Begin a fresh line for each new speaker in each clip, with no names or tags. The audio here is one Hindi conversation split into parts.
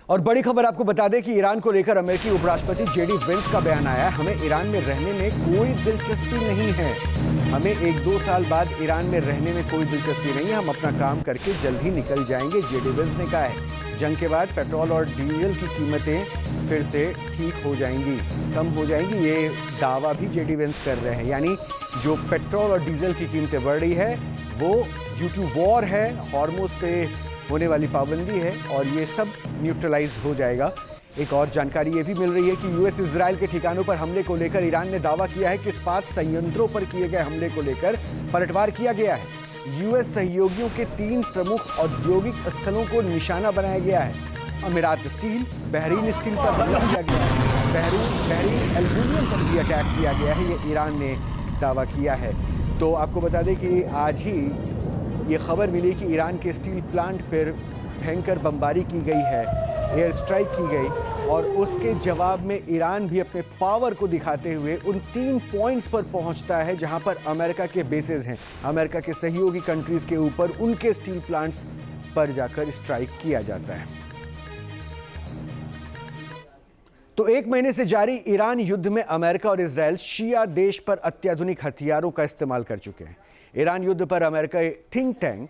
और बड़ी खबर आपको बता दें कि ईरान को लेकर अमेरिकी उपराष्ट्रपति जेडी वेंस का बयान आया। हमें ईरान में रहने में कोई दिलचस्पी नहीं है। हमें 1-2 साल बाद ईरान में रहने में कोई दिलचस्पी नहीं है। हम अपना काम करके जल्द ही निकल जाएंगे, जेडी वेंस ने कहा है। जंग के बाद पेट्रोल और डीजल की कीमतें फिर से ठीक हो जाएंगी, कम हो जाएंगी, ये दावा भी जेडी वेंस कर रहे हैं। यानी जो पेट्रोल और डीजल की कीमतें बढ़ रही है वो ड्यू टू वॉर है, हॉर्मोज पे होने वाली पाबंदी है, और ये सब न्यूट्रलाइज हो जाएगा। एक और जानकारी ये भी मिल रही है कि यूएस इजराइल के ठिकानों पर हमले को लेकर ईरान ने दावा किया है कि इस्पात संयंत्रों पर किए गए हमले को लेकर पलटवार किया गया है। यूएस सहयोगियों के 3 प्रमुख औद्योगिक स्थलों को निशाना बनाया गया है। अमीरात स्टील, बहरीन स्टील पर हमला किया गया है, बहरीन एल्यूमिनियम पर भी अटैक किया गया है, ये ईरान ने दावा किया है। तो आपको बता दें कि आज ही ये खबर मिली कि ईरान के स्टील प्लांट पर भयंकर बमबारी की गई है, एयर स्ट्राइक की गई, और उसके जवाब में ईरान भी अपने पावर को दिखाते हुए उन 3 पॉइंट्स पर पहुंचता है जहां पर अमेरिका के बेसेस हैं। अमेरिका के सहयोगी कंट्रीज के ऊपर उनके स्टील प्लांट्स पर जाकर स्ट्राइक किया जाता है। तो 1 महीने से जारी ईरान युद्ध में अमेरिका और इजराइल शिया देश पर अत्याधुनिक हथियारों का इस्तेमाल कर चुके हैं। ईरान युद्ध पर America think tank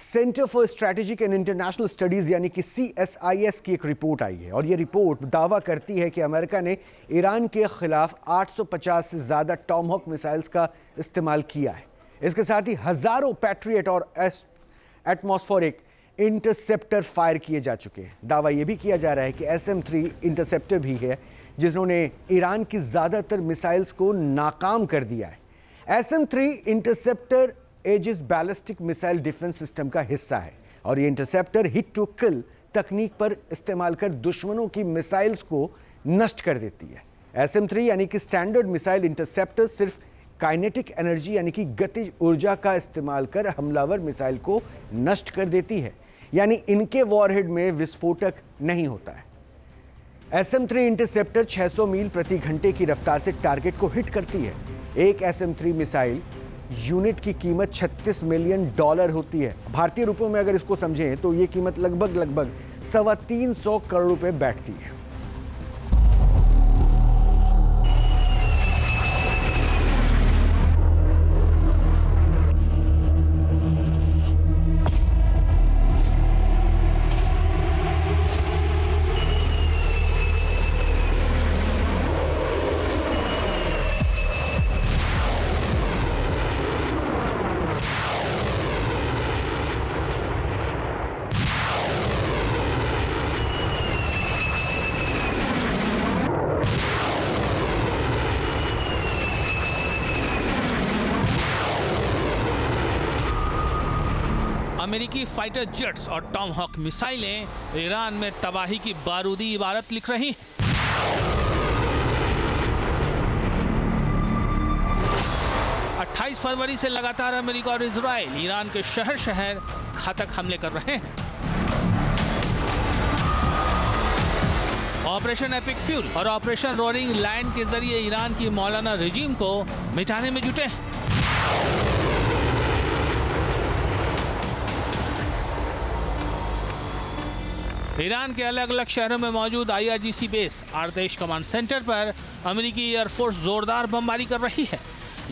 centre for strategic and international studies यानी कि CSIS की एक रिपोर्ट आई है, और ये रिपोर्ट दावा करती है कि अमेरिका ने ईरान के खिलाफ 850 से ज़्यादा टॉमहॉक मिसाइल्स का इस्तेमाल किया है। इसके साथ ही हज़ारों पैट्रियट और एटमॉस्फेरिक इंटरसेप्टर फायर किए जा चुके हैं। दावा ये भी किया जा रहा है कि SM-3 इंटरसेप्टर भी है जिन्होंने ईरान की ज़्यादातर मिसाइल्स को नाकाम कर दिया है। SM-3 interceptor Aegis ballistic missile defence system का हिस्सा है, और ये इंटरसेप्टर हिट टू किल तकनीक पर इस्तेमाल कर दुश्मनों की मिसाइल्स को नष्ट कर देती है। SM-3 यानी कि स्टैंडर्ड मिसाइल इंटरसेप्टर सिर्फ काइनेटिक एनर्जी यानी कि गतिज ऊर्जा का इस्तेमाल कर हमलावर मिसाइल को नष्ट कर देती है, यानी इनके वॉरहेड में विस्फोटक नहीं होता है। SM-3 इंटरसेप्टर 600 मील प्रति घंटे की रफ्तार से टारगेट को हिट करती है। एक SM-3 मिसाइल यूनिट की कीमत $36 मिलियन होती है। भारतीय रुपयों में अगर इसको समझें तो ये कीमत लगभग 325 करोड़ रुपए बैठती है।
अमेरिकी फाइटर जेट्स और टॉमहॉक मिसाइलें ईरान में तबाही की बारूदी इबारत लिख रही हैं। 28 फरवरी से लगातार अमेरिका और इजराइल ईरान के शहर शहर घातक हमले कर रहे हैं। ऑपरेशन एपिक फ्यूरी और ऑपरेशन रोरिंग लायन के जरिए ईरान की मौलाना रेजिम को मिटाने में जुटे हैं। ईरान के अलग अलग शहरों में मौजूद IRGC बेस आर्देश कमांड सेंटर पर अमेरिकी एयरफोर्स जोरदार बमबारी कर रही है।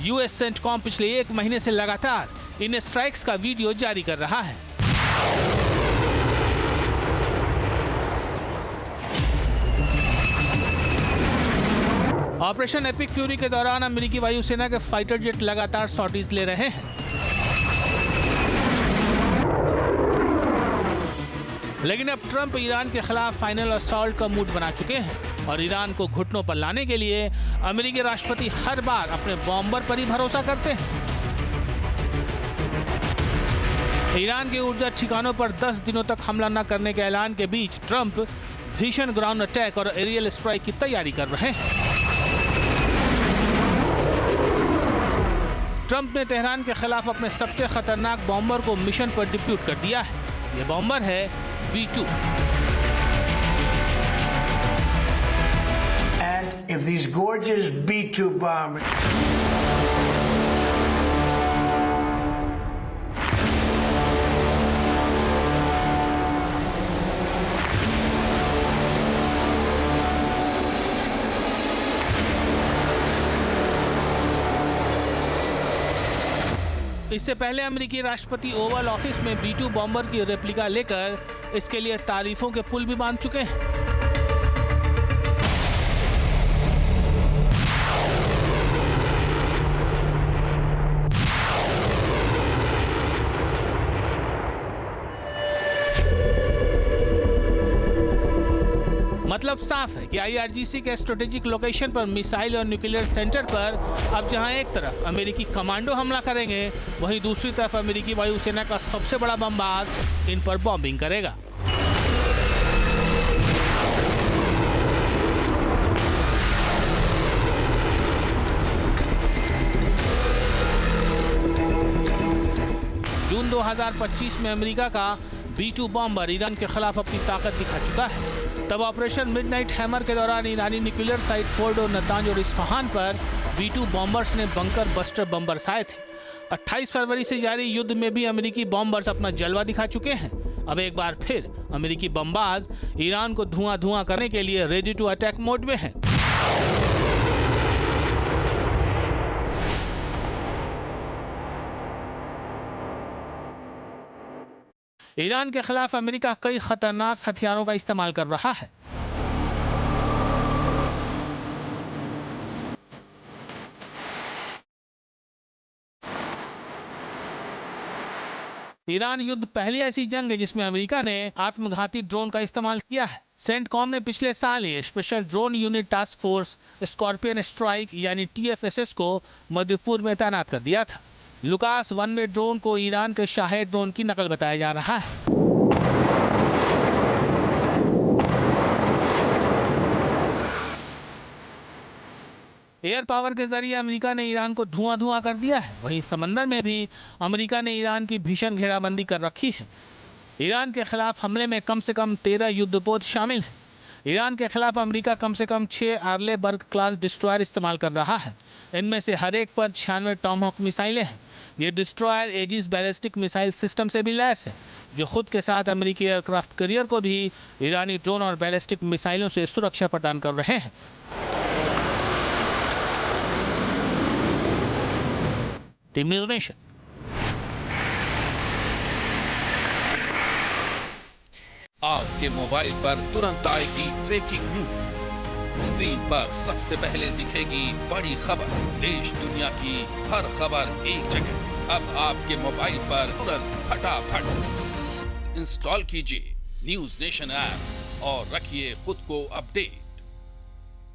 US सेंटकॉम पिछले 1 महीने से लगातार इन स्ट्राइक्स का वीडियो जारी कर रहा है। ऑपरेशन एपिक फ्यूरी के दौरान अमेरिकी वायुसेना के फाइटर जेट लगातार सॉर्टीज ले रहे हैं। लेकिन अब ट्रंप ईरान के खिलाफ फाइनल असॉल्ट का मूड बना चुके हैं, और ईरान को घुटनों पर लाने के लिए अमेरिकी राष्ट्रपति हर बार अपने बॉम्बर पर ही भरोसा करते हैं। ईरान के ऊर्जा ठिकानों पर 10 दिनों तक हमला न करने के ऐलान के बीच ट्रंप भीषण ग्राउंड अटैक और एरियल स्ट्राइक की तैयारी कर रहे हैं। ट्रंप ने तेहरान के खिलाफ अपने सबसे खतरनाक बॉम्बर को मिशन पर डिप्यूट कर दिया है। यह बॉम्बर है B-2।
And if these gorgeous B-2 bombers
इससे पहले अमेरिकी राष्ट्रपति ओवल ऑफिस में B-2 बॉम्बर की रेप्लिका लेकर इसके लिए तारीफों के पुल भी बांध चुके हैं। मतलब साफ है कि IRGC के स्ट्रेटेजिक लोकेशन पर मिसाइल और न्यूक्लियर सेंटर पर अब जहां एक तरफ अमेरिकी कमांडो हमला करेंगे, वहीं दूसरी तरफ अमेरिकी वायुसेना का सबसे बड़ा बमबाज इन पर बॉम्बिंग करेगा। जून 2025 में अमेरिका का B-2 बॉम्बर ईरान के खिलाफ अपनी ताकत दिखा चुका है। तब ऑपरेशन मिडनाइट हैमर के दौरान ईरानी न्यूक्लियर साइट फोर्डो, नतांज और इस्फहान पर B-2 बॉम्बर्स ने बंकर बस्टर बम बरसाए थे। 28 फरवरी से जारी युद्ध में भी अमेरिकी बॉम्बर्स अपना जलवा दिखा चुके हैं। अब एक बार फिर अमेरिकी बमबाज ईरान को धुआं करने के लिए रेडी टू अटैक मोड में हैं। ईरान के खिलाफ अमेरिका कई खतरनाक हथियारों का इस्तेमाल कर रहा है। ईरान युद्ध पहली ऐसी जंग है जिसमें अमेरिका ने आत्मघाती ड्रोन का इस्तेमाल किया है। सेंटकॉम ने पिछले साल ही special drone unit task force scorpion strike यानी TFSS को मध्य पूर्व में तैनात कर दिया था। लुकास 1 में ड्रोन को ईरान के शाहेद ड्रोन की नकल बताया जा रहा है। एयर पावर के जरिए अमेरिका ने ईरान को धुआं कर दिया है। वहीं समंदर में भी अमेरिका ने ईरान की भीषण घेराबंदी कर रखी है। ईरान के खिलाफ हमले में कम से कम 13 युद्धपोत शामिल हैं। ईरान के खिलाफ अमेरिका कम से कम 6 आर्लेबर्ग क्लास डिस्ट्रॉयर इस्तेमाल कर रहा है। इनमें से हर एक पर 96 टॉमहॉक मिसाइलें हैं। ये destroyer Aegis ballistic missile system से भी लैस है, जो खुद के साथ अमेरिकी एयरक्राफ्ट कैरियर को भी ईरानी ड्रोन और बैलिस्टिक मिसाइलों से सुरक्षा प्रदान कर रहे हैं। Team news nation.
आपके मोबाइल पर तुरंत आएगी ब्रेकिंग न्यूज। स्क्रीन पर सबसे पहले दिखेगी बड़ी खबर। देश दुनिया की हर खबर एक जगह। अब आपके मोबाइल पर तुरंत फटाफट इंस्टॉल कीजिए न्यूज़ नेशन ऐप और रखिए खुद को अपडेट।